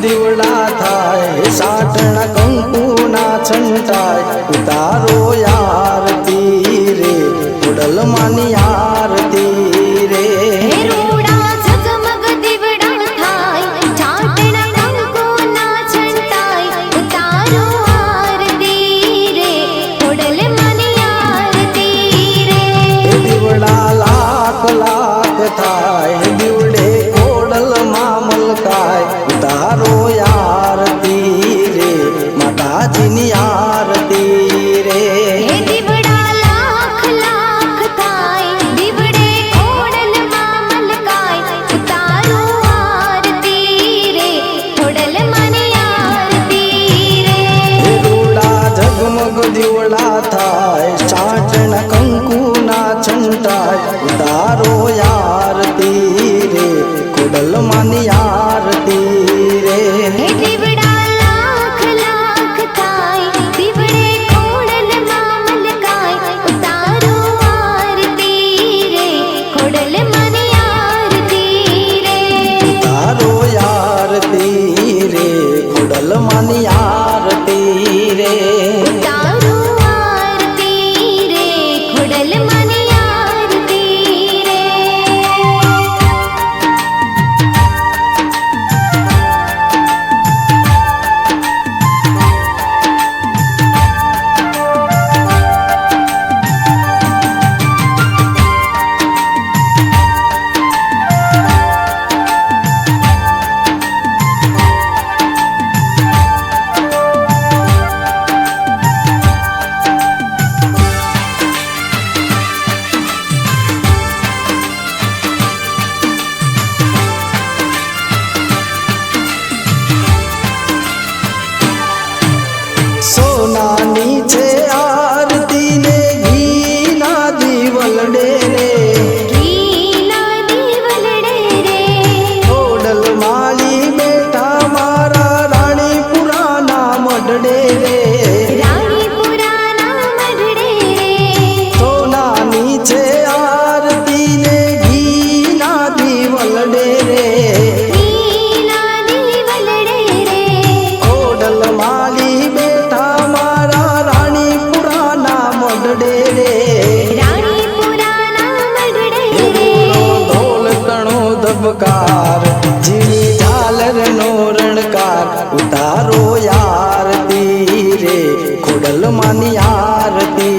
દીવડા થાય સાટણા કંકુના છંટાય ઉતારો આરતી રે ખોડલ માની આરતી રે લાખ થાય દીવડે ખોડલ માં મલકાય ઉતારો આરતી રે માતાજીની આરતી રે દીવડા લાખ લાખ થાય દીવડે ખોડલ માં મલકાય ઉતારો આરતી રે ખોડલ માની આરતી રે રૂડા ઝગમગ દીવડા થાય ચાટણ કંકુના છંટાય ઉતારો આરતી રે ખોડલ માની આરતી રે દીવડા લાખ લાખ થાય દીવડે ખોડલ માં મલકાય ઉતારો આરતી રે ખોડલ માની આરતી રે ઉતારો આરતી રે ખોડલ માની આરતી રે ઉતારો આરતી રે ખોડલ માની આરતી રે સોનાની છે આરતી ને ઘીના દીવલડે રે ઘીના દીવલડે રે ખોડલ માળી બેઠા મારા રાણીપુરાના મઢડે રે રાણીપુરાના મઢડે રે સોનાની છે આરતી ને ઘીના દીવલડે રે ઘીના દીવલડે રે ખોડલ માળી બેઠા મારા રાણીપુરાના મઢડે રે રાણીપુરાના મઢડે રે ઢોલ તણો ધબકાર ઝીણી ઝાલરનો રણકાર ઉતારો આરતી રે ખોડલ માની